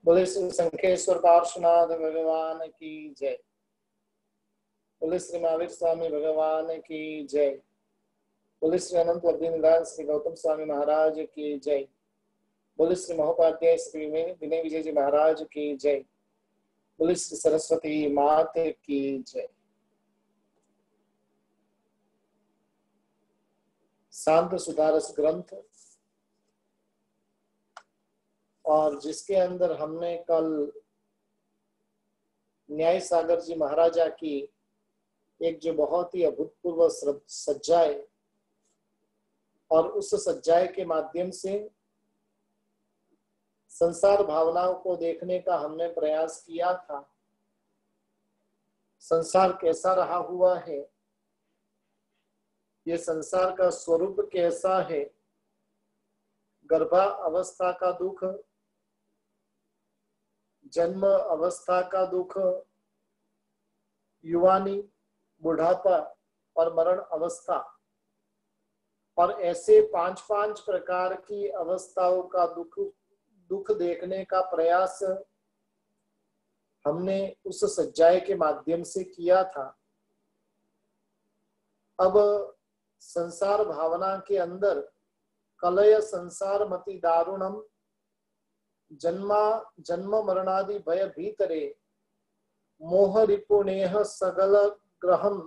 बोले श्री शंखेश्वर पार्श्वनाथ भगवान की जय। बोले श्री महावीर स्वामी भगवान की जय। बोले श्री अनंत वर्धि श्री गौतम स्वामी महाराज की जय। बोले श्री महोपाध्याय श्री विनय विजय जी महाराज की जय। बोले श्री सरस्वती मात की जय। शांत सुधारस ग्रंथ, और जिसके अंदर हमने कल न्याय सागर जी महाराजा की एक जो बहुत ही अभूतपूर्व सज्जाए, और उस सज्जाए के माध्यम से संसार भावनाओं को देखने का हमने प्रयास किया था। संसार कैसा रहा हुआ है, ये संसार का स्वरूप कैसा है, गर्भा अवस्था का दुख, जन्म अवस्था का दुख, युवानी, बुढ़ापा और मरण अवस्था, और ऐसे 5 प्रकार की अवस्थाओं का दुख देखने का प्रयास हमने उस सज्जाए के माध्यम से किया था। अब संसार भावना के अंदर कलय संसार मति दारुणम जन्म मरणादि भय भीतरे मोह रिपुणेह सगल ग्रहम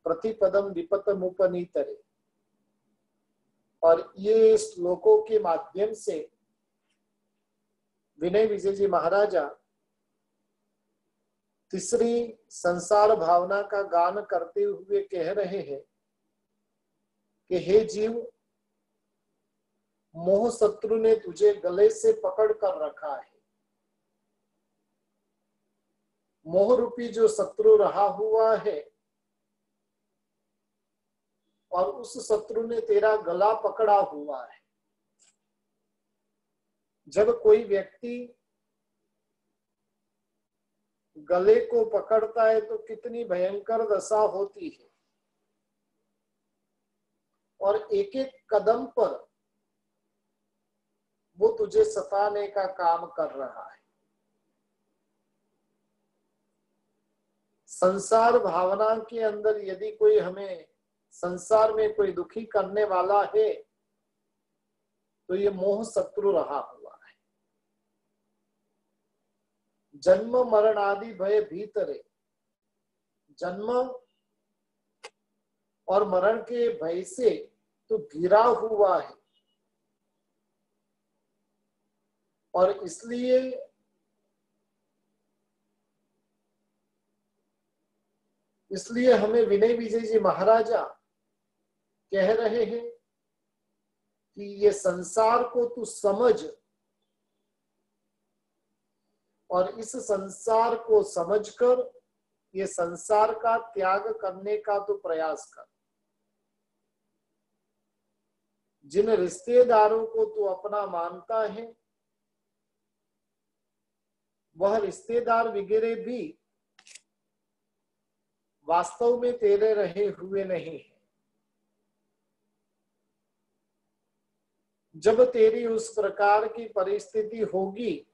प्रतिपदम विपत मुपनीतरे। और ये श्लोकों के माध्यम से विनय विजय जी महाराजा तीसरी संसार भावना का गान करते हुए कह रहे हैं कि हे जीव, मोह शत्रु ने तुझे गले से पकड़ कर रखा है। मोह रूपी जो शत्रु रहा हुआ है, और उस शत्रु ने तेरा गला पकड़ा हुआ है। जब कोई व्यक्ति गले को पकड़ता है तो कितनी भयंकर दशा होती है, और एक एक कदम पर वो तुझे सताने का काम कर रहा है। संसार भावना के अंदर यदि कोई हमें संसार में कोई दुखी करने वाला है तो ये मोह शत्रु रहा हुआ है। जन्म मरण आदि भय भीतरे, जन्म और मरण के भय से तो घिरा हुआ है, और इसलिए हमें विनय विजय जी महाराजा कह रहे हैं कि ये संसार को तू समझ, और इस संसार को समझकर ये संसार का त्याग करने का तू प्रयास कर। जिन रिश्तेदारों को तू अपना मानता है, वह रिश्तेदार वगैरह भी वास्तव में तेरे रहे हुए नहीं है। जब तेरी उस प्रकार की परिस्थिति होगी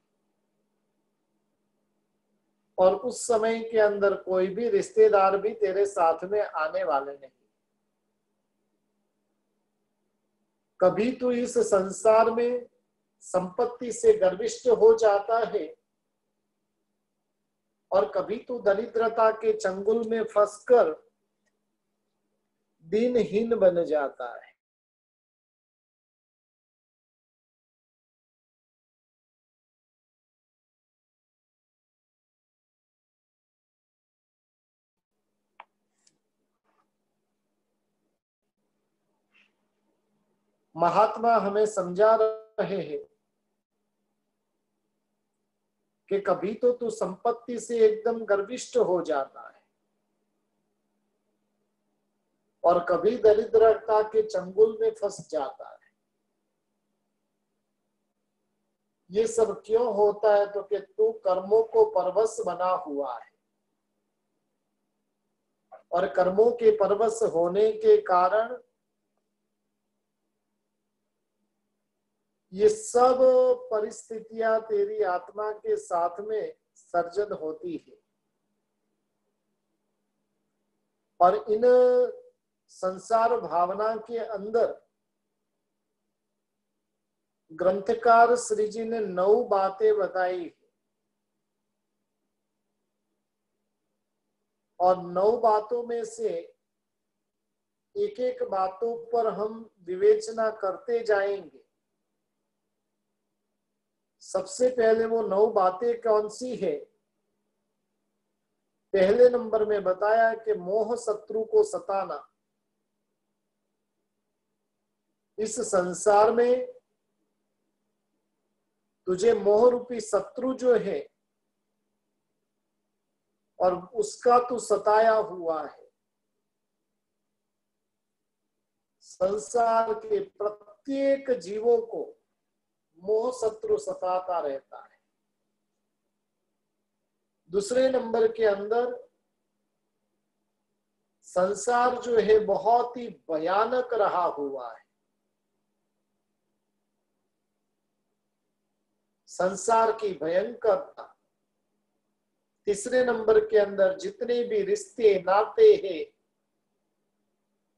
और उस समय के अंदर कोई भी रिश्तेदार भी तेरे साथ में आने वाले नहीं। कभी तू इस संसार में संपत्ति से गर्विष्ठ हो जाता है, और कभी तू दरिद्रता के चंगुल में फंसकर दीनहीन बन जाता है। महात्मा हमें समझा रहे हैं कि कभी तो तू संपत्ति से एकदम गर्विष्ठ हो जाता है, और कभी दरिद्रता के चंगुल में फंस जाता है। ये सब क्यों होता है? तो कि तू कर्मों को परवश बना हुआ है, और कर्मों के परवश होने के कारण ये सब परिस्थितियां तेरी आत्मा के साथ में सर्जन होती है और इन संसार भावना के अंदर ग्रंथकार श्री जी ने 9 बातें बताई और 9 बातों में से एक एक बातों पर हम विवेचना करते जाएंगे। सबसे पहले वो 9 बातें कौन सी है? पहले नंबर में बताया कि मोह शत्रु को सताना। इस संसार में तुझे मोह रूपी शत्रु जो है और उसका तू सताया हुआ है। संसार के प्रत्येक जीवों को मोह शत्रु सताता रहता है। दूसरे नंबर के अंदर संसार जो है बहुत ही भयानक रहा हुआ है। संसार की भयंकरता। तीसरे नंबर के अंदर जितने भी रिश्ते नाते हैं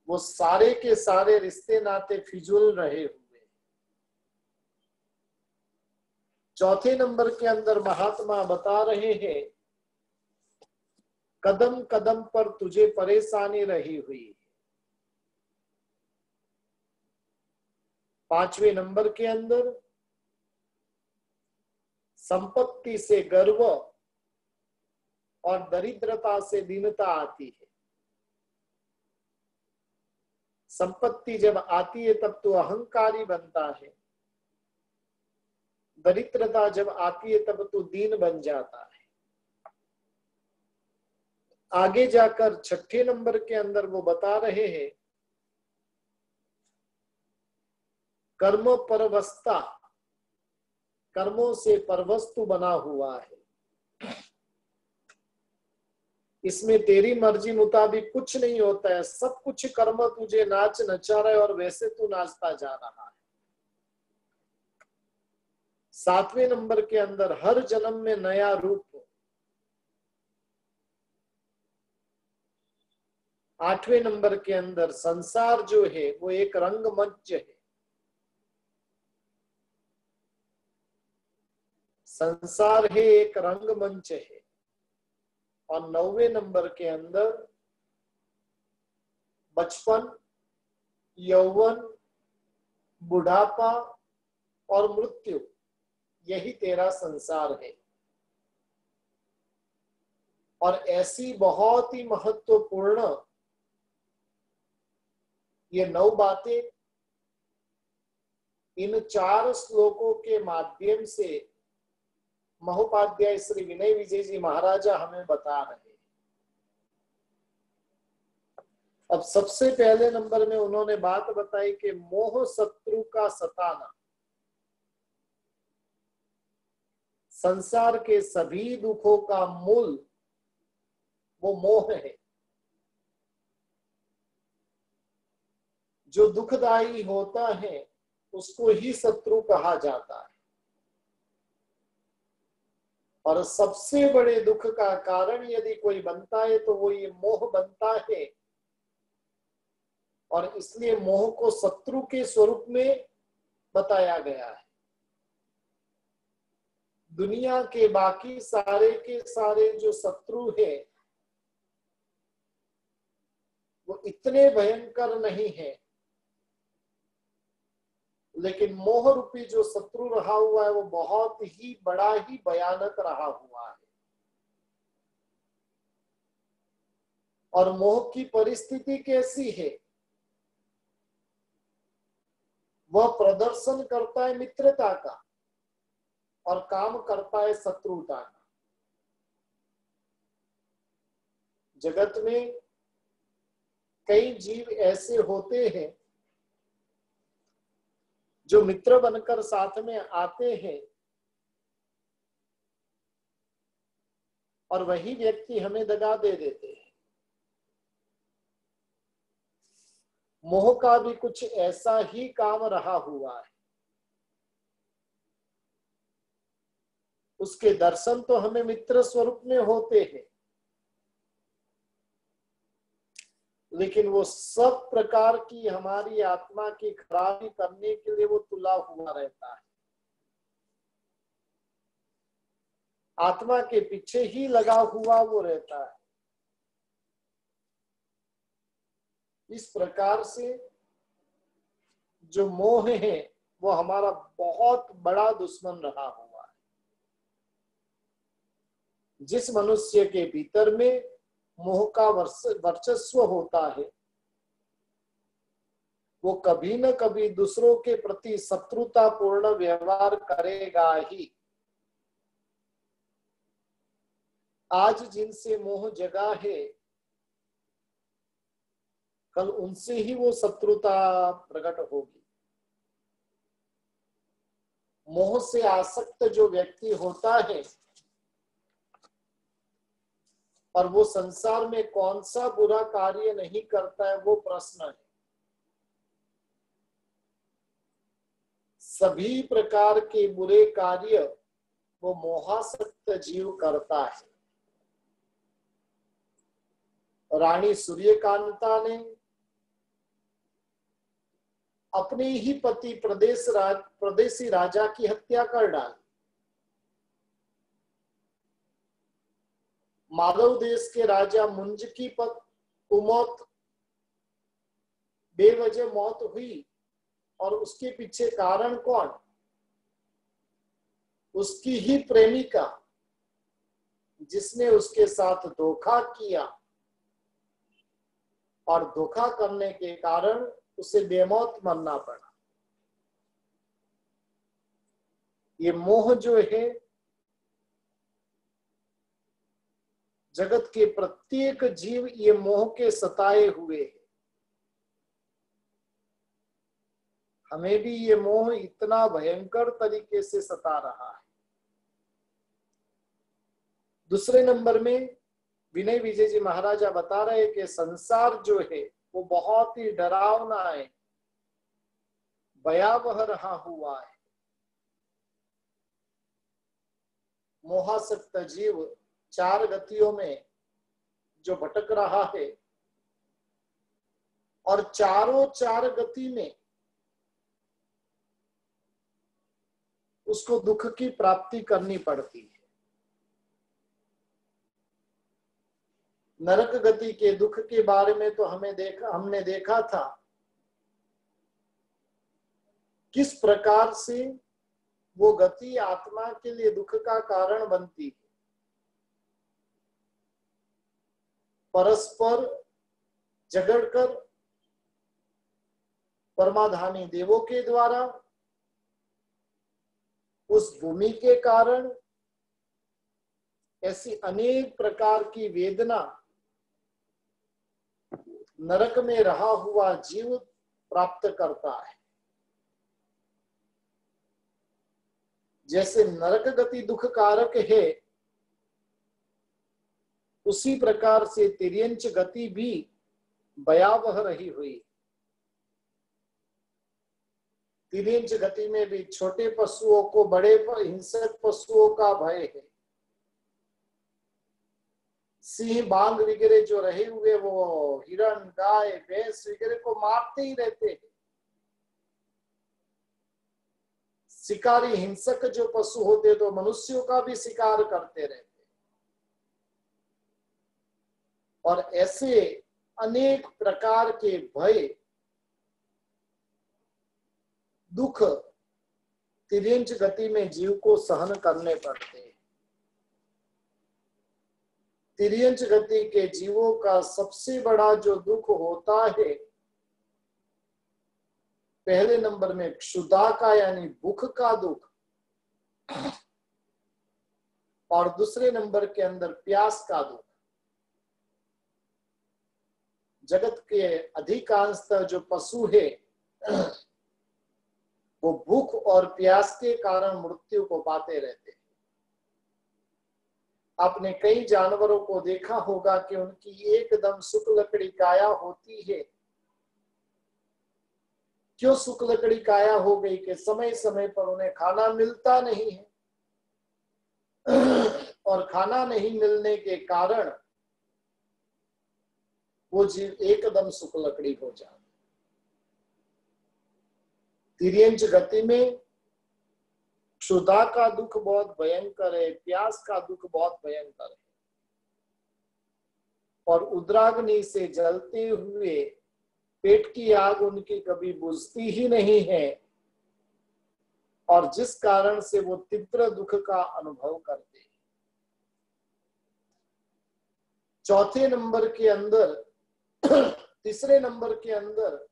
वो सारे के सारे रिश्ते नाते फिजूल रहे हुए। चौथे नंबर के अंदर महात्मा बता रहे हैं कदम कदम पर तुझे परेशानी रही हुई। पांचवें नंबर के अंदर संपत्ति से गर्व और दरिद्रता से दीनता आती है। संपत्ति जब आती है तब तो अहंकारी बनता है, दरिद्रता जब आती है तब तो दीन बन जाता है। आगे जाकर छठे नंबर के अंदर वो बता रहे हैं कर्म परवस्ता, कर्मों से परवस्तु बना हुआ है। इसमें तेरी मर्जी मुताबिक कुछ नहीं होता है, सब कुछ कर्म तुझे नाच नचा रहा है और वैसे तू नाचता जा रहा है। सातवें नंबर के अंदर हर जन्म में नया रूप। आठवें नंबर के अंदर संसार जो है वो एक रंगमंच है। संसार है एक रंगमंच है। और 9वें नंबर के अंदर बचपन, यौवन, बुढ़ापा और मृत्यु, यही तेरा संसार है। और ऐसी बहुत ही महत्वपूर्ण ये 9 बातें इन 4 श्लोकों के माध्यम से महोपाध्याय श्री विनय विजय जी महाराजा हमें बता रहे हैं। अब सबसे पहले नंबर में उन्होंने बात बताई कि मोह शत्रु का सताना। संसार के सभी दुखों का मूल वो मोह है। जो दुखदाई होता है उसको ही शत्रु कहा जाता है। और सबसे बड़े दुख का कारण यदि कोई बनता है तो वो ये मोह बनता है। और इसलिए मोह को शत्रु के स्वरूप में बताया गया है। दुनिया के बाकी सारे के सारे जो शत्रु है वो इतने भयंकर नहीं है, लेकिन मोह रूपी जो शत्रु रहा हुआ है वो बहुत ही बड़ा ही भयानक रहा हुआ है। और मोह की परिस्थिति कैसी है? वह प्रदर्शन करता है मित्रता का और काम करता है शत्रुता का। जगत में कई जीव ऐसे होते हैं जो मित्र बनकर साथ में आते हैं और वही व्यक्ति हमें दगा दे देते हैं। मोह का भी कुछ ऐसा ही काम रहा हुआ है। उसके दर्शन तो हमें मित्र स्वरूप में होते हैं, लेकिन वो सब प्रकार की हमारी आत्मा की खराबी करने के लिए वो तुला हुआ रहता है। आत्मा के पीछे ही लगा हुआ वो रहता है। इस प्रकार से जो मोह है वो हमारा बहुत बड़ा दुश्मन रहा हुआ है। जिस मनुष्य के भीतर में मोह का वर्चस्व होता है वो कभी न कभी दूसरों के प्रति शत्रुतापूर्ण व्यवहार करेगा ही। आज जिनसे मोह जगा है कल उनसे ही वो शत्रुता प्रकट होगी। मोह से आसक्त जो व्यक्ति होता है और वो संसार में कौन सा बुरा कार्य नहीं करता है वो प्रश्न है। सभी प्रकार के बुरे कार्य वो मोहासक्त जीव करता है। रानी सूर्यकांता ने अपने ही पति प्रदेशी राजा की हत्या कर डाली। मालव देश के राजा मुंज की मौत बेवजह मौत हुई और उसके पीछे कारण कौन? उसकी ही प्रेमिका जिसने उसके साथ धोखा किया और धोखा करने के कारण उसे बेमौत मरना पड़ा। ये मोह जो है जगत के प्रत्येक जीव ये मोह के सताए हुए है। हमें भी ये मोह इतना भयंकर तरीके से सता रहा है। दूसरे नंबर में विनय विजय जी महाराजा बता रहे कि संसार जो है वो बहुत ही डरावना है, भयावह रहा हुआ है। मोहासक्त जीव चार गतियों में जो भटक रहा है और चारों चार गति में उसको दुख की प्राप्ति करनी पड़ती है। नरक गति के दुख के बारे में तो हमने देखा था किस प्रकार से वो गति आत्मा के लिए दुख का कारण बनती है। परस्पर झगड़कर परमाधामी देवों के द्वारा उस भूमि के कारण ऐसी अनेक प्रकार की वेदना नरक में रहा हुआ जीव प्राप्त करता है। जैसे नरक गति दुख कारक है उसी प्रकार से तिर्यंच गति भी भयावह रही हुई। तिर्यंच गति में भी छोटे पशुओं को बड़े हिंसक पशुओं का भय है। सिंह बाघ वगैरह जो रहे हुए वो हिरण गाय भैंस वगैरह को मारते ही रहते हैं। शिकारी हिंसक जो पशु होते तो मनुष्यों का भी शिकार करते रहते। और ऐसे अनेक प्रकार के भय दुख तिर्यंच गति में जीव को सहन करने पड़ते हैं। तिर्यंच गति के जीवों का सबसे बड़ा जो दुख होता है पहले नंबर में क्षुधा का यानी भूख का दुख और दूसरे नंबर के अंदर प्यास का दुख। जगत के अधिकांशतः जो पशु है वो भूख और प्यास के कारण मृत्यु को पाते रहते हैं। आपने कई जानवरों को देखा होगा कि उनकी एकदम शुक्लकड़ी काया होती है। क्यों शुक्लकड़ी काया हो गई? कि समय समय पर उन्हें खाना मिलता नहीं है। और खाना नहीं मिलने के कारण वो जीव एकदम सुख लकड़ी हो जाता। तिर्यंच गति में क्षुधा का दुख बहुत भयंकर है, प्यास का दुख बहुत भयंकर है, और उद्राग्नि से जलते हुए पेट की आग उनकी कभी बुझती ही नहीं है, और जिस कारण से वो तीव्र दुख का अनुभव करते हैं। चौथे नंबर के अंदर तीसरे नंबर के अंदर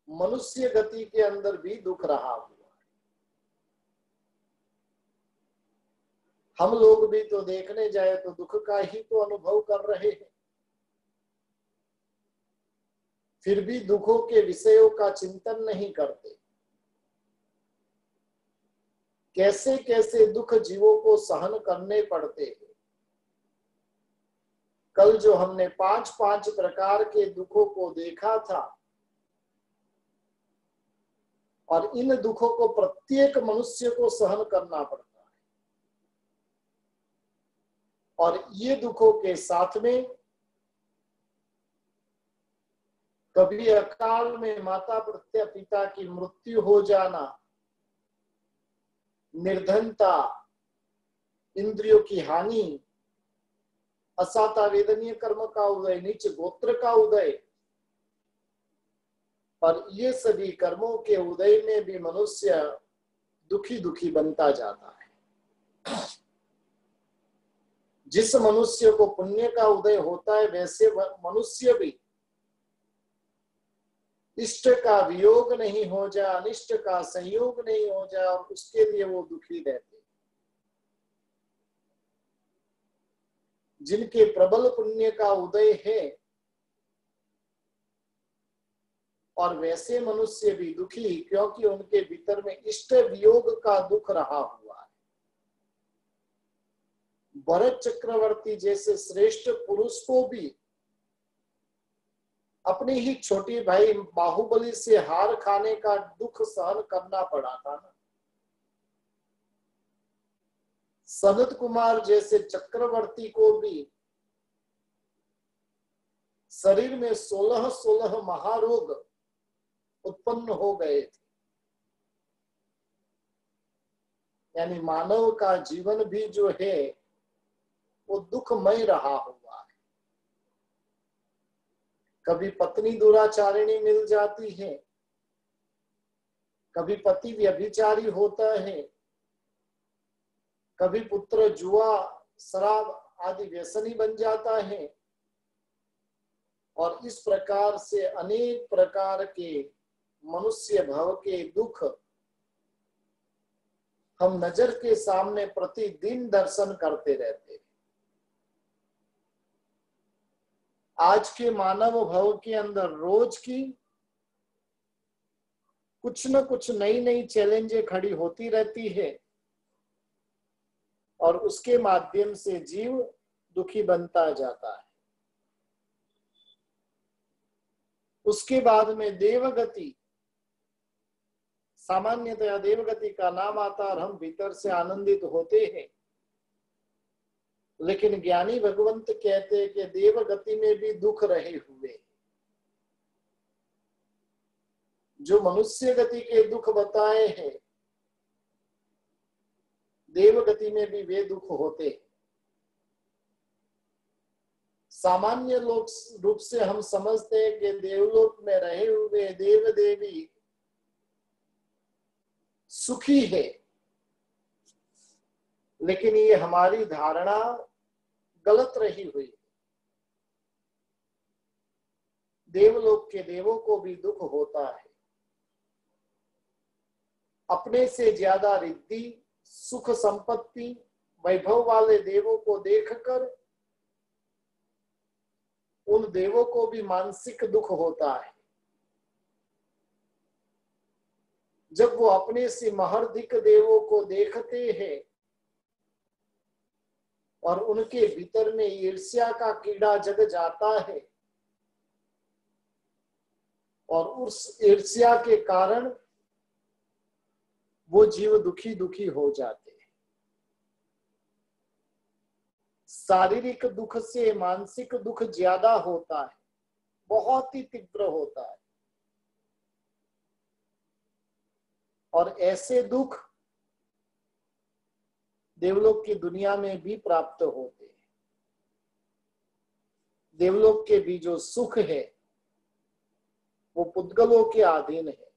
मनुष्य गति के अंदर भी दुख रहा हुआ है। हम लोग भी तो देखने जाए तो दुख का ही तो अनुभव कर रहे हैं, फिर भी दुखों के विषयों का चिंतन नहीं करते। कैसे कैसे दुख जीवों को सहन करने पड़ते हैं। कल जो हमने 5 प्रकार के दुखों को देखा था, और इन दुखों को प्रत्येक मनुष्य को सहन करना पड़ता है, और ये दुखों के साथ में कभी अकाल में माता पिता की मृत्यु हो जाना, निर्धनता, इंद्रियों की हानि, असाता वेदनीय कर्म का उदय, नीच गोत्र का उदय, और ये सभी कर्मों के उदय में भी मनुष्य दुखी दुखी बनता जाता है। जिस मनुष्य को पुण्य का उदय होता है, वैसे मनुष्य भी इष्ट का वियोग नहीं हो जाए, अनिष्ट का संयोग नहीं हो जाए, और उसके लिए वो दुखी रहते। जिनके प्रबल पुण्य का उदय है, और वैसे मनुष्य भी दुखी, क्योंकि उनके भीतर में इष्ट वियोग का दुख रहा हुआ है। भरत चक्रवर्ती जैसे श्रेष्ठ पुरुष को भी अपनी ही छोटी भाई बाहुबली से हार खाने का दुख सहन करना पड़ा था ना। सनत कुमार जैसे चक्रवर्ती को भी शरीर में 16 महारोग उत्पन्न हो गए थे। यानी मानव का जीवन भी जो है वो दुखमय रहा हुआ है। कभी पत्नी दुराचारिणी मिल जाती है, कभी पति व्यभिचारी होता है, कभी पुत्र जुआ शराब आदि व्यसनी बन जाता है, और इस प्रकार से अनेक प्रकार के मनुष्य भव के दुख हम नजर के सामने प्रतिदिन दर्शन करते रहते हैं। आज के मानव भव के अंदर रोज की कुछ न कुछ नई नई चैलेंजें खड़ी होती रहती है, और उसके माध्यम से जीव दुखी बनता जाता है। उसके बाद में देवगति, सामान्यतया देवगति का नाम आता और हम भीतर से आनंदित होते हैं, लेकिन ज्ञानी भगवंत कहते हैं कि देवगति में भी दुख रहे हुए। जो मनुष्य गति के दुख बताए हैं, देवगति में भी वे दुख होते हैं। सामान्य लोक रूप से हम समझते हैं कि देवलोक में रहे हुए देव देवी सुखी है, लेकिन ये हमारी धारणा गलत रही हुई। देवलोक के देवों को भी दुख होता है। अपने से ज्यादा रिद्धि, सुख, संपत्ति, वैभव वाले देवों को देखकर उन देवों को भी मानसिक दुख होता है। जब वो अपने से महर्धिक देवों को देखते हैं और उनके भीतर में ईर्ष्या का कीड़ा जग जाता है, और उस ईर्ष्या के कारण वो जीव दुखी दुखी हो जाते हैं। शारीरिक दुख से मानसिक दुख ज्यादा होता है, बहुत ही तीव्र होता है। और ऐसे दुख देवलोक की दुनिया में भी प्राप्त होते हैं। देवलोक के भी जो सुख है वो पुद्गलों के अधीन है,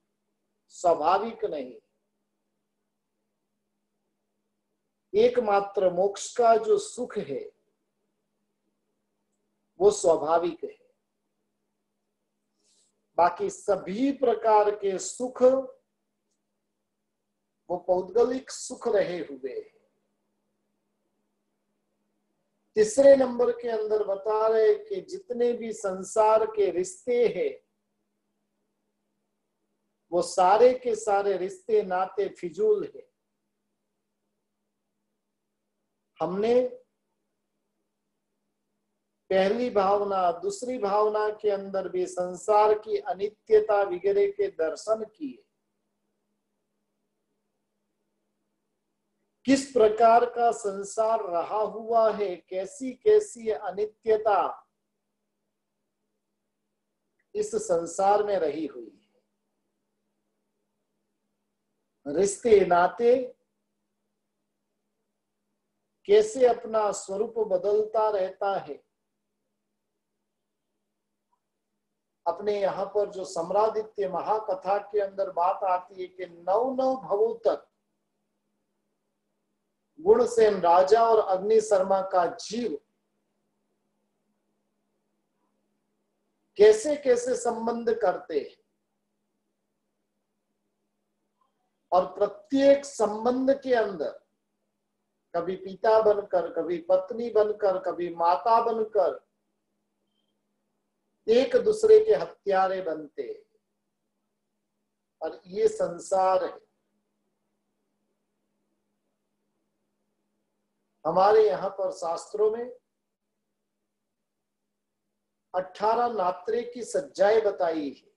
स्वाभाविक नहीं। एकमात्र मोक्ष का जो सुख है वो स्वाभाविक है। बाकी सभी प्रकार के सुख वो पौद्गलिक सुख रहे हुए हैं। तीसरे नंबर के अंदर बता रहे कि जितने भी संसार के रिश्ते हैं वो सारे के सारे रिश्ते नाते फिजूल है। हमने पहली भावना दूसरी भावना के अंदर भी संसार की अनित्यता वगैरह के दर्शन किए। किस प्रकार का संसार रहा हुआ है, कैसी कैसी अनित्यता इस संसार में रही हुई है। रिश्ते नाते कैसे अपना स्वरूप बदलता रहता है। अपने यहाँ पर जो सम्रादित्य महाकथा के अंदर बात आती है कि 9 भवों तक गुणसेन राजा और अग्नि शर्मा का जीव कैसे कैसे संबंध करते हैं और प्रत्येक संबंध के अंदर कभी पिता बनकर, कभी पत्नी बनकर, कभी माता बनकर एक दूसरे के हत्यारे बनते हैं। और ये संसार है। हमारे यहाँ पर शास्त्रों में 18 नात्रे की सज्जाएं बताई है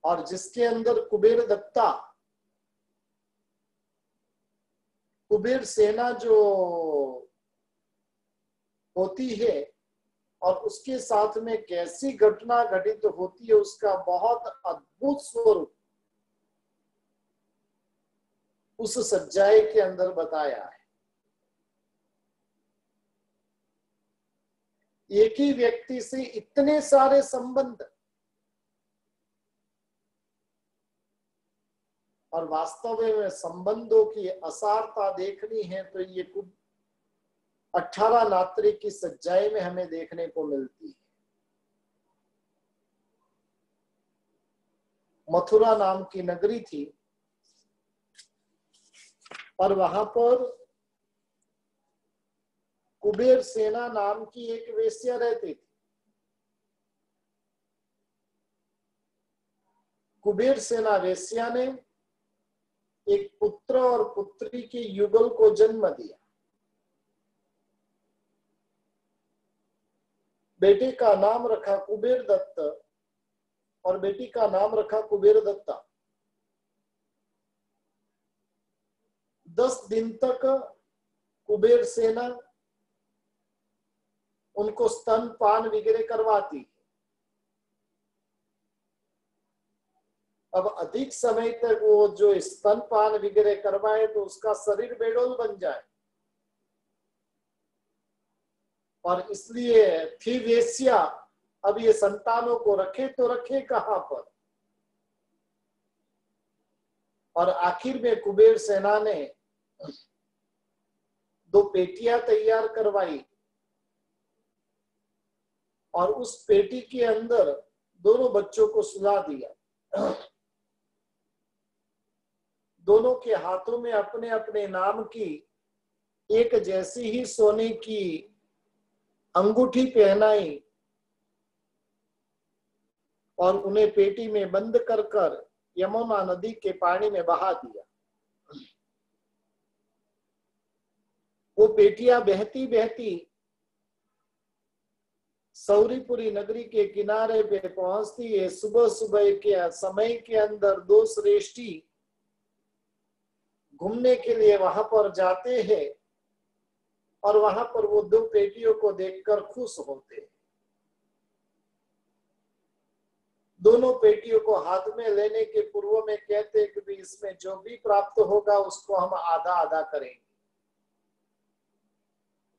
और जिसके अंदर कुबेर दत्ता, कुबेर सेना जो होती है और उसके साथ में कैसी घटना घटित होती है उसका बहुत अद्भुत स्वरूप उस सज्जाए के अंदर बताया है। एक ही व्यक्ति से इतने सारे संबंध और वास्तव में संबंधों की असारता देखनी है तो ये 18 नात्रे की सज्जाए में हमें देखने को मिलती है। मथुरा नाम की नगरी थी और वहां पर कुबेर सेना नाम की एक वेश्या रहती थी। कुबेर सेना वेश्या ने एक पुत्र और पुत्री के युगल को जन्म दिया। बेटे का नाम रखा कुबेर दत्त और बेटी का नाम रखा कुबेर दत्ता। 10 दिन तक कुबेर सेना उनको स्तनपान वगैरह करवाती। अब अधिक समय तक वो जो स्तनपान वगैरह करवाए तो उसका शरीर बेडोल बन जाए और इसलिए थी वेश्या। अब ये संतानों को रखे तो रखे कहां पर। और आखिर में कुबेर सेना ने 2 पेटियां तैयार करवाई और उस पेटी के अंदर दोनों बच्चों को सुला दिया। दोनों के हाथों में अपने अपने नाम की एक जैसी ही सोने की अंगूठी पहनाई और उन्हें पेटी में बंद कर कर यमुना नदी के पानी में बहा दिया। वो पेटियां बहती बहती सौरीपुरी नगरी के किनारे पे पहुंचती है। सुबह सुबह के समय के अंदर 2 श्रेष्ठी घूमने के लिए वहां पर जाते हैं और वहां पर वो 2 पेटियों को देखकर खुश होते हैं। दोनों पेटियों को हाथ में लेने के पूर्व में कहते कि भी इसमें जो भी प्राप्त होगा उसको हम आधा आधा करेंगे।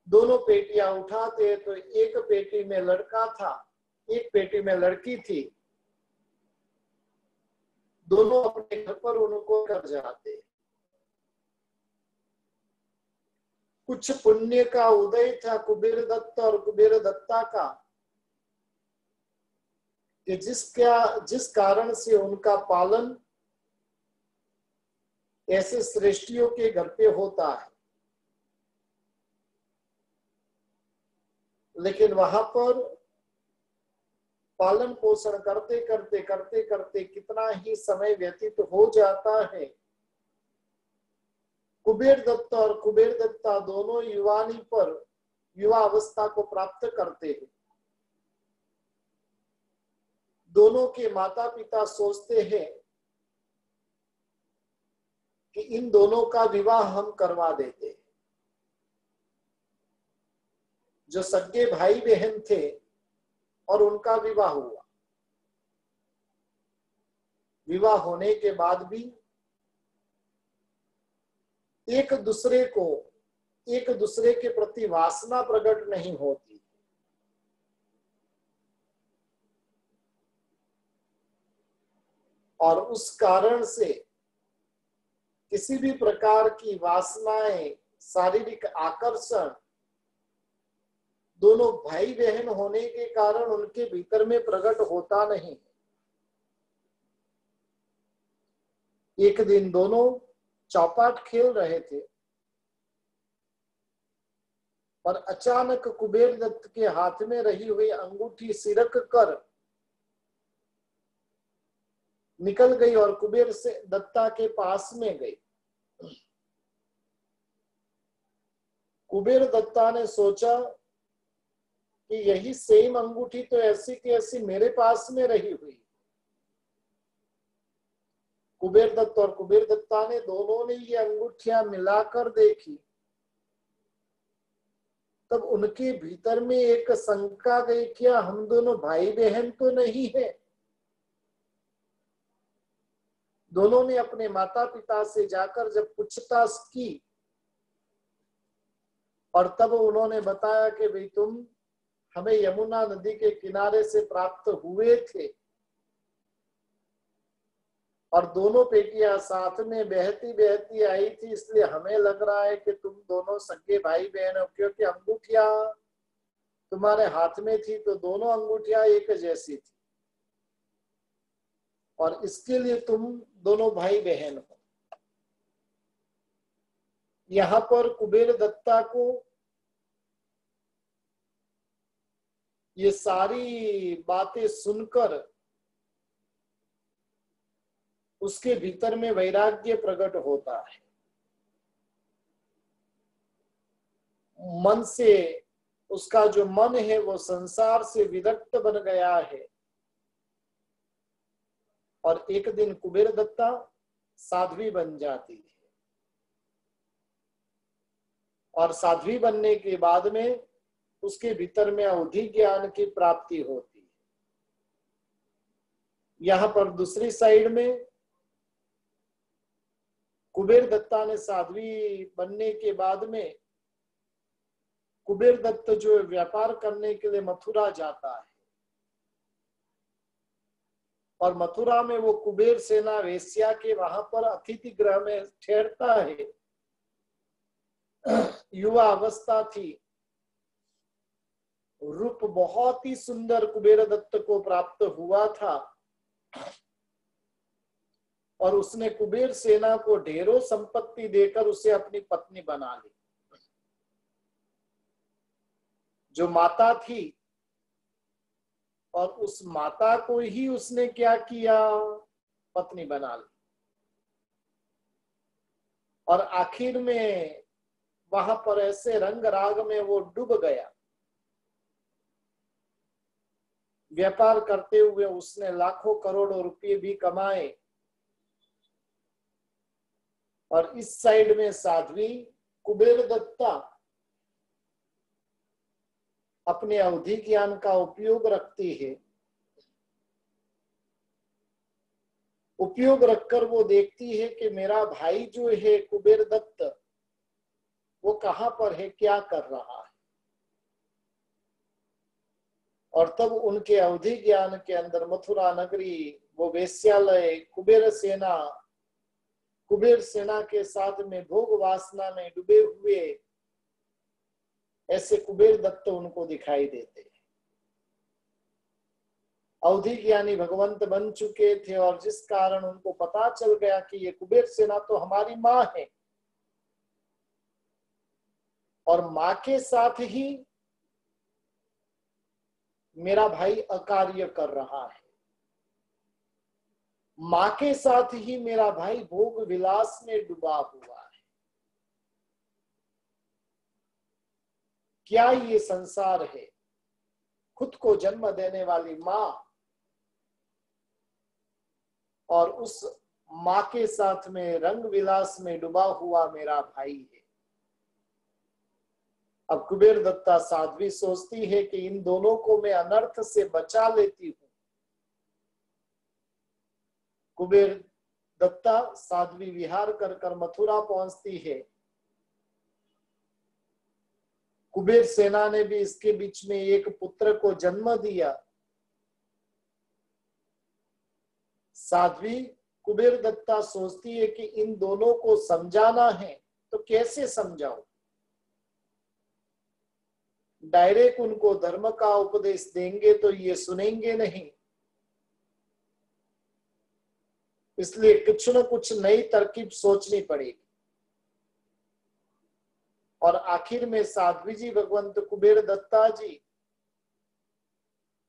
दोनों पेटियां उठाते तो एक पेटी में लड़का था, एक पेटी में लड़की थी। दोनों अपने घर पर उनको कर जाते। कुछ पुण्य का उदय था कुबेर दत्त और कुबेर दत्ता का, कि जिस कारण से उनका पालन ऐसे श्रेष्ठियों के घर पे होता है। लेकिन वहां पर पालन पोषण करते करते करते करते कितना ही समय व्यतीत हो जाता है। कुबेर दत्त और कुबेर दत्ता दोनों युवानी पर युवा अवस्था को प्राप्त करते हैं। दोनों के माता पिता सोचते हैं कि इन दोनों का विवाह हम करवा देते हैं। जो सगे भाई बहन थे और उनका विवाह हुआ। विवाह होने के बाद भी एक दूसरे के प्रति वासना प्रकट नहीं होती। और उस कारण से किसी भी प्रकार की वासनाएं, शारीरिक आकर्षण दोनों भाई बहन होने के कारण उनके भीतर में प्रकट होता नहीं। एक दिन दोनों चौपाट खेल रहे थे और अचानक कुबेर दत्त के हाथ में रही हुई अंगूठी सिरक कर निकल गई और कुबेर से दत्ता के पास में गई। कुबेर दत्ता ने सोचा कि यही सेम अंगूठी तो ऐसी की ऐसी मेरे पास में रही हुई। कुबेर दत्त और कुबेर दत्ता ने दोनों ने ये अंगूठियां मिलाकर देखी। तब उनके भीतर में एक शंका गई, क्या हम दोनों भाई बहन तो नहीं है? दोनों ने अपने माता पिता से जाकर जब पूछताछ की और तब उन्होंने बताया कि भाई तुम हमें यमुना नदी के किनारे से प्राप्त हुए थे और दोनों पेटियां साथ में बहती बहती आई थी, इसलिए हमें लग रहा है कि तुम दोनों सगे भाई बहन हो, क्योंकि अंगूठियां तुम्हारे हाथ में थी तो दोनों अंगूठियां एक जैसी थी और इसके लिए तुम दोनों भाई बहन हो। यहाँ पर कुबेर दत्ता को ये सारी बातें सुनकर उसके भीतर में वैराग्य प्रकट होता है। मन से उसका जो मन है वो संसार से विरक्त बन गया है। और एक दिन कुबेर दत्ता साध्वी बन जाती है और साध्वी बनने के बाद में उसके भीतर में अवधि ज्ञान की प्राप्ति होती है। यहाँ पर दूसरी साइड में कुबेर दत्ता ने साध्वी बनने के बाद में कुबेर दत्त जो व्यापार करने के लिए मथुरा जाता है और मथुरा में वो कुबेर सेना वेश्या के वहां पर अतिथि गृह में ठहरता है। युवा अवस्था थी, रूप बहुत ही सुंदर कुबेर दत्त को प्राप्त हुआ था और उसने कुबेर सेना को ढेरों संपत्ति देकर उसे अपनी पत्नी बना ली। जो माता थी और उस माता को ही उसने क्या किया, पत्नी बना ली। और आखिर में वहां पर ऐसे रंग राग में वो डूब गया। व्यापार करते हुए उसने लाखों करोड़ों रुपए भी कमाए और इस साइड में साध्वी कुबेर दत्ता अपने अवधि ज्ञान का उपयोग रखती है। उपयोग रखकर वो देखती है कि मेरा भाई जो है कुबेर दत्त, वो कहां पर है, क्या कर रहा है। और तब उनके अवधि ज्ञान के अंदर मथुरा नगरी, वो वेश्यालय, कुबेर सेना के साथ में भोग वासना में डूबे हुए ऐसे कुबेर दत्त उनको दिखाई देते हैं। अवधि ज्ञानी भगवंत बन चुके थे और जिस कारण उनको पता चल गया कि ये कुबेर सेना तो हमारी माँ है और माँ के साथ ही मेरा भाई अकार्य कर रहा है, माँ के साथ ही मेरा भाई भोग विलास में डूबा हुआ है। क्या ये संसार है? खुद को जन्म देने वाली माँ और उस माँ के साथ में रंग विलास में डूबा हुआ मेरा भाई है। अब कुबेर दत्ता साध्वी सोचती है कि इन दोनों को मैं अनर्थ से बचा लेती हूँ। कुबेर दत्ता साध्वी विहार कर कर मथुरा पहुंचती है। कुबेर सेना ने भी इसके बीच में एक पुत्र को जन्म दिया। साध्वी कुबेर दत्ता सोचती है कि इन दोनों को समझाना है तो कैसे समझाऊं। डायरेक्ट उनको धर्म का उपदेश देंगे तो ये सुनेंगे नहीं, इसलिए कुछ न कुछ नई तरकीब सोचनी पड़ेगी। और आखिर में साध्वी जी भगवंत कुबेर दत्ता जी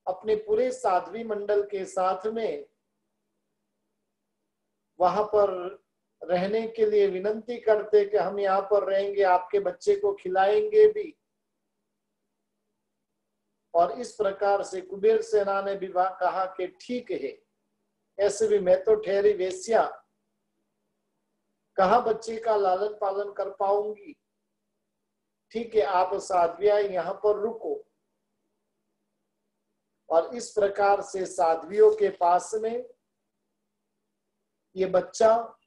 अपने पूरे साध्वी मंडल के साथ में वहां पर रहने के लिए विनंती करते कि हम यहाँ पर रहेंगे, आपके बच्चे को खिलाएंगे भी। और इस प्रकार से कुबेर सेना ने भी कहा कि ठीक है, ऐसे भी मैं तो ठहरी वेश्या, कहाँ बच्चे का लालन पालन कर पाऊंगी। ठीक है, आप साध्वियां यहाँ पर रुको। और इस प्रकार से साध्वियों के पास में ये बच्चा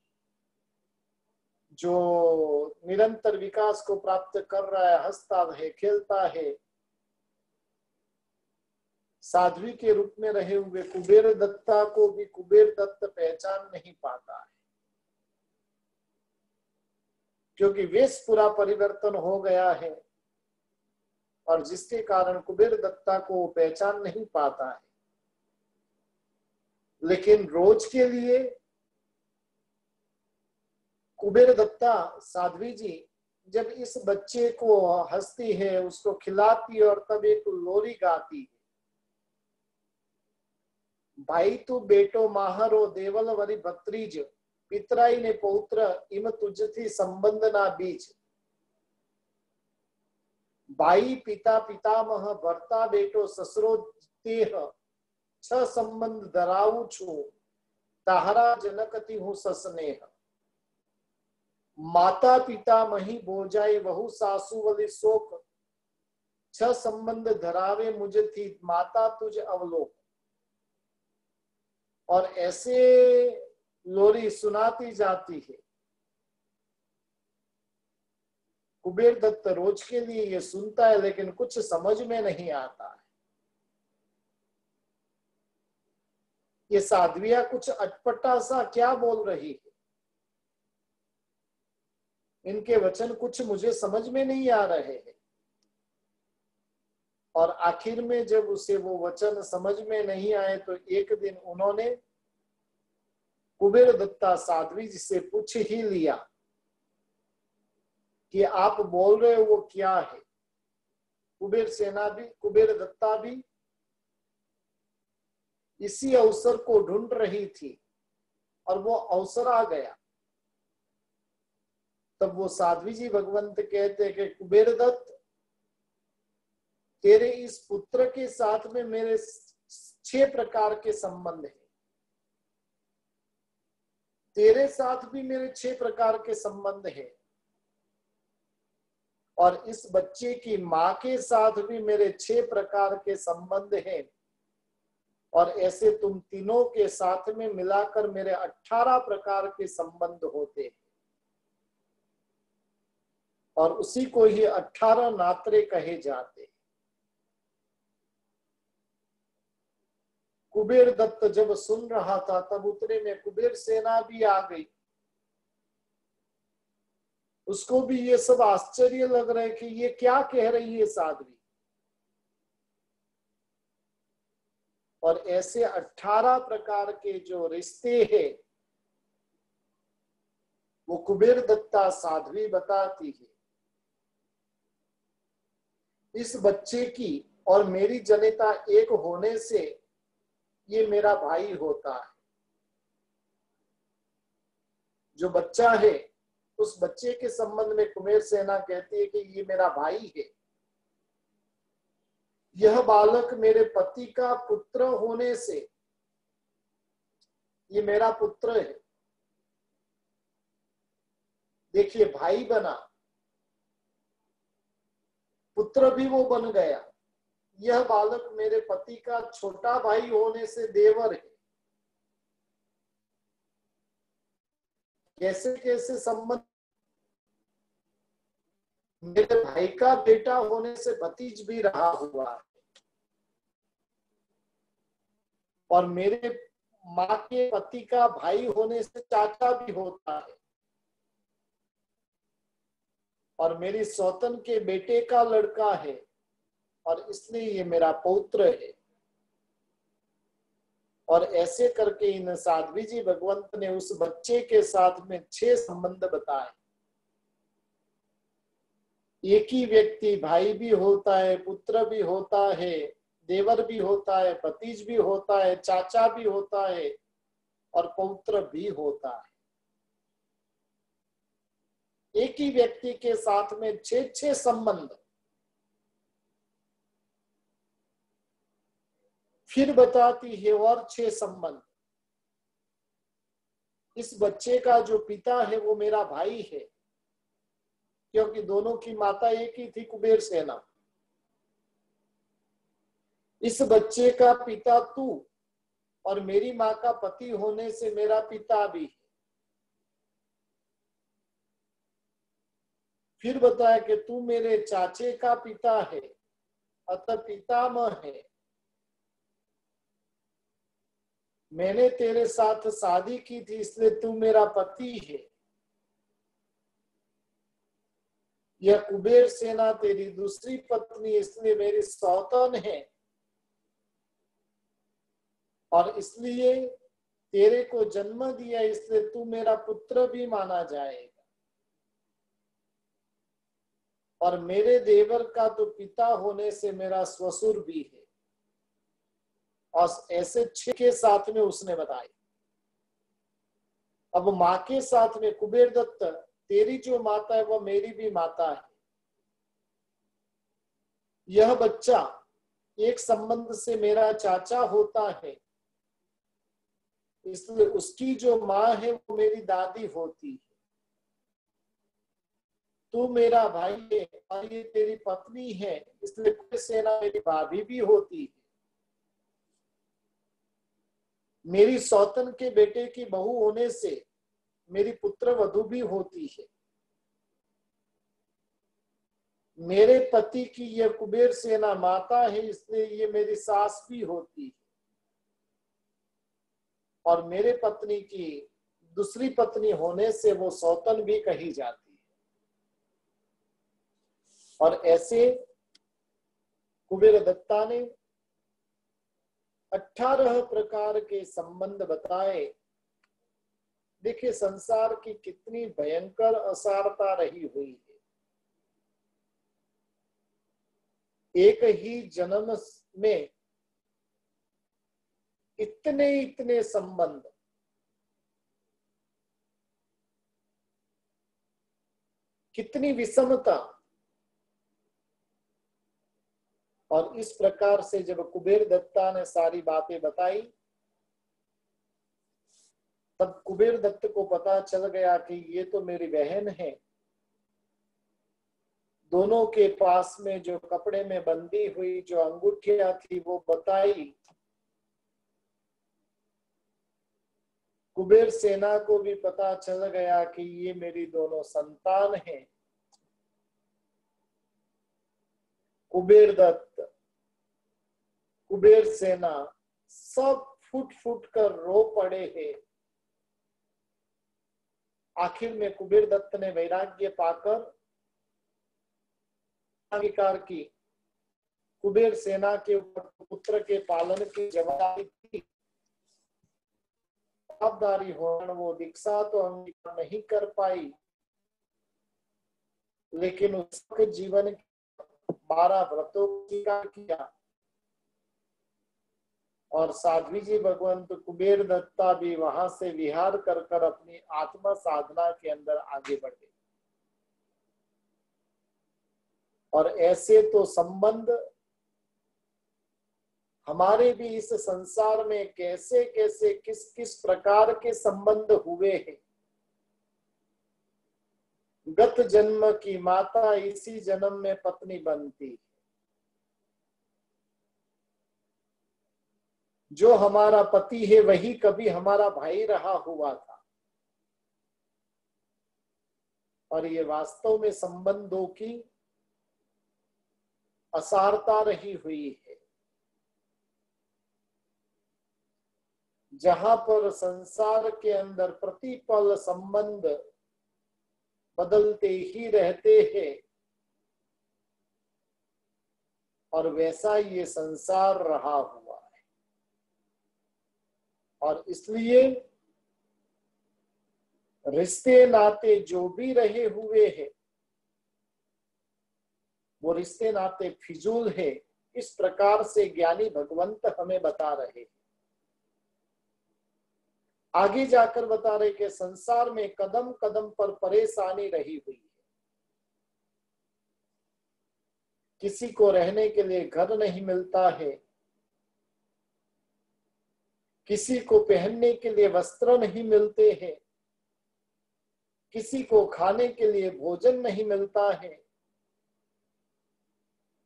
जो निरंतर विकास को प्राप्त कर रहा है, हंसता है, खेलता है, साध्वी के रूप में रहे हुए कुबेर दत्ता को भी कुबेर दत्त पहचान नहीं पाता है, क्योंकि वेश पूरा परिवर्तन हो गया है और जिसके कारण कुबेर दत्ता को पहचान नहीं पाता है। लेकिन रोज के लिए कुबेर दत्ता साध्वी जी जब इस बच्चे को हंसती है, उसको खिलाती है और तब एक लोरी गाती है। भाई तू बेटो माहरो देवल वरी भत्रीज, पितराई ने पौत्र इम तुझथी संबंध ना बीज। भाई पिता पितामह भरता बेटो ससुरो तेह, छ संबंध धराऊ छू ताहरा जनकती हूँ सस्नेह। माता पिता मही भोजाई बहु सासु वली शोक, छ संबंध धरावे मुझे थी माता तुझ अवलोक। और ऐसे लोरी सुनाती जाती है। कुबेर दत्त रोज के लिए ये सुनता है लेकिन कुछ समझ में नहीं आता है। ये साध्वियां कुछ अटपटा सा क्या बोल रही है, इनके वचन कुछ मुझे समझ में नहीं आ रहे हैं। और आखिर में जब उसे वो वचन समझ में नहीं आए तो एक दिन उन्होंने कुबेर दत्ता साध्वी जी से पूछ ही लिया कि आप बोल रहे हो वो क्या है। कुबेर दत्ता भी इसी अवसर को ढूंढ रही थी और वो अवसर आ गया। तब वो साध्वी जी भगवंत कहते कि कुबेर दत्त, तेरे इस पुत्र के साथ में मेरे 6 प्रकार के संबंध हैं, तेरे साथ भी मेरे 6 प्रकार के संबंध हैं। और इस बच्चे की माँ के साथ भी मेरे 6 प्रकार के संबंध हैं, और ऐसे तुम तीनों के साथ में मिलाकर मेरे 18 प्रकार के संबंध होते हैं, और उसी को ही 18 नात्रे कहे जाते हैं। कुबेर दत्त जब सुन रहा था तब उतने में कुबेर सेना भी आ गई। उसको भी ये सब आश्चर्य लग रहा है कि ये क्या कह रही है साध्वी। और ऐसे 18 प्रकार के जो रिश्ते हैं वो कुबेर दत्ता साध्वी बताती है। इस बच्चे की और मेरी जनिता एक होने से ये मेरा भाई होता है। जो बच्चा है उस बच्चे के संबंध में कुबेर सेना कहती है कि ये मेरा भाई है। यह बालक मेरे पति का पुत्र होने से ये मेरा पुत्र है। देखिए, भाई बना, पुत्र भी वो बन गया। यह बालक मेरे पति का छोटा भाई होने से देवर है। कैसे कैसे संबंध। मेरे भाई का बेटा होने से भतीज भी रहा हुआ है, और मेरे माँ के पति का भाई होने से चाचा भी होता है, और मेरी सौतन के बेटे का लड़का है, और इसलिए ये मेरा पौत्र है। और ऐसे करके इन साध्वी जी भगवंत ने उस बच्चे के साथ में 6 संबंध बताए। एक ही व्यक्ति भाई भी होता है, पुत्र भी होता है, देवर भी होता है, भतीज भी होता है, चाचा भी होता है, और पौत्र भी होता है। एक ही व्यक्ति के साथ में 6 संबंध। फिर बताती है और 6 संबंध। इस बच्चे का जो पिता है वो मेरा भाई है, क्योंकि दोनों की माता एक ही थी, कुबेर सेना। इस बच्चे का पिता तू, और मेरी माँ का पति होने से मेरा पिता भी है। फिर बताया कि तू मेरे चाचे का पिता है, अतः पितामह है। मैंने तेरे साथ शादी की थी इसलिए तू मेरा पति है। यह कुबेर सेना तेरी दूसरी पत्नी इसलिए मेरी सौतन है, और इसलिए तेरे को जन्म दिया इसलिए तू मेरा पुत्र भी माना जाएगा। और मेरे देवर का तो पिता होने से मेरा ससुर भी है। और ऐसे 6 के साथ में उसने बताया। अब माँ के साथ में कुबेर दत्त, तेरी जो माता है वह मेरी भी माता है। यह बच्चा एक संबंध से मेरा चाचा होता है, इसलिए उसकी जो माँ है वो मेरी दादी होती है। तू मेरा भाई है और ये तेरी पत्नी है, इसलिए कुबेर सेना मेरी भाभी भी होती है। मेरी सौतन के बेटे की बहू होने से मेरी पुत्र वधू भी होती है। मेरे पति की यह कुबेर सेना माता है, इसलिए ये मेरी सास भी होती है। और मेरे पत्नी की दूसरी पत्नी होने से वो सौतन भी कही जाती है। और ऐसे कुबेर दत्ता ने 18 प्रकार के संबंध बताए। देखिए, संसार की कितनी भयंकर असारता रही हुई है। एक ही जन्म में इतने इतने संबंध। कितनी विषमता। और इस प्रकार से जब कुबेर दत्ता ने सारी बातें बताई तब कुबेर दत्त को पता चल गया कि ये तो मेरी बहन है। दोनों के पास में जो कपड़े में बंधी हुई जो अंगूठियां थी वो बताई। कुबेर सेना को भी पता चल गया कि ये मेरी दोनों संतान हैं। कुबेर दत्त, कुबेर सेना सब फुट फुट कर रो पड़े हैं। आखिर में कुबेर दत्त ने वैराग्य पाकर अंगीकार की। कुबेर सेना के ऊपर पुत्र के पालन की जवाबदारी थी। जवाबदारी होने वो दीक्षा तो अंगीकार नहीं कर पाई, लेकिन उसके जीवन के 12 व्रतों को स्वीकार किया। और साध्वी जी भगवंत कुबेर दत्ता भी वहां से विहार कर कर अपनी आत्मा साधना के अंदर आगे बढ़े। और ऐसे तो संबंध हमारे भी इस संसार में कैसे कैसे किस किस प्रकार के संबंध हुए हैं। गत जन्म की माता इसी जन्म में पत्नी बनती है। जो हमारा पति है वही कभी हमारा भाई रहा हुआ था। और ये वास्तव में संबंधों की असारता रही हुई है। जहां पर संसार के अंदर प्रतिपल संबंध बदलते ही रहते हैं, और वैसा ये संसार रहा हुआ है। और इसलिए रिश्ते नाते जो भी रहे हुए हैं वो रिश्ते नाते फिजूल है। इस प्रकार से ज्ञानी भगवंत हमें बता रहे हैं। आगे जाकर बता रहे कि संसार में कदम कदम पर परेशानी रही हुई है। किसी को रहने के लिए घर नहीं मिलता है, किसी को पहनने के लिए वस्त्र नहीं मिलते हैं, किसी को खाने के लिए भोजन नहीं मिलता है।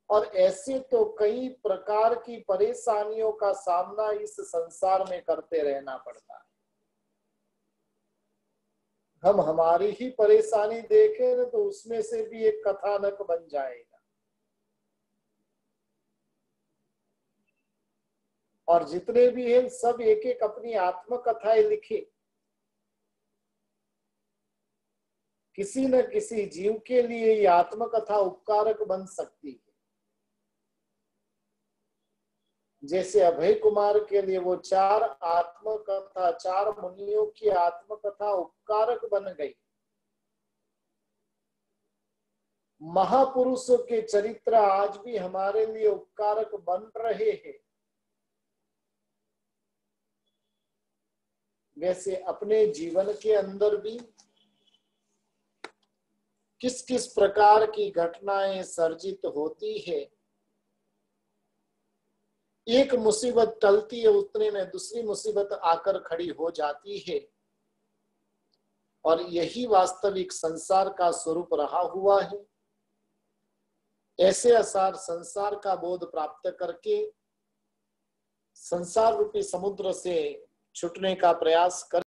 और ऐसे तो कई प्रकार की परेशानियों का सामना इस संसार में करते रहना पड़ता है। हम हमारी ही परेशानी देखें ना तो उसमें से भी एक कथानक बन जाएगा। और जितने भी हैं सब एक एक अपनी आत्मकथाएं लिखे। किसी न किसी जीव के लिए ये आत्मकथा उपकारक बन सकती है। जैसे अभय कुमार के लिए वो 4 आत्मकथा, 4 मुनियों की आत्मकथा उपकारक बन गई। महापुरुषों के चरित्र आज भी हमारे लिए उपकारक बन रहे हैं। वैसे अपने जीवन के अंदर भी किस किस प्रकार की घटनाएं सर्जित होती है। एक मुसीबत टलती है, उतने में दूसरी मुसीबत आकर खड़ी हो जाती है। और यही वास्तविक संसार का स्वरूप रहा हुआ है। ऐसे असार संसार का बोध प्राप्त करके संसार रूपी समुद्र से छूटने का प्रयास कर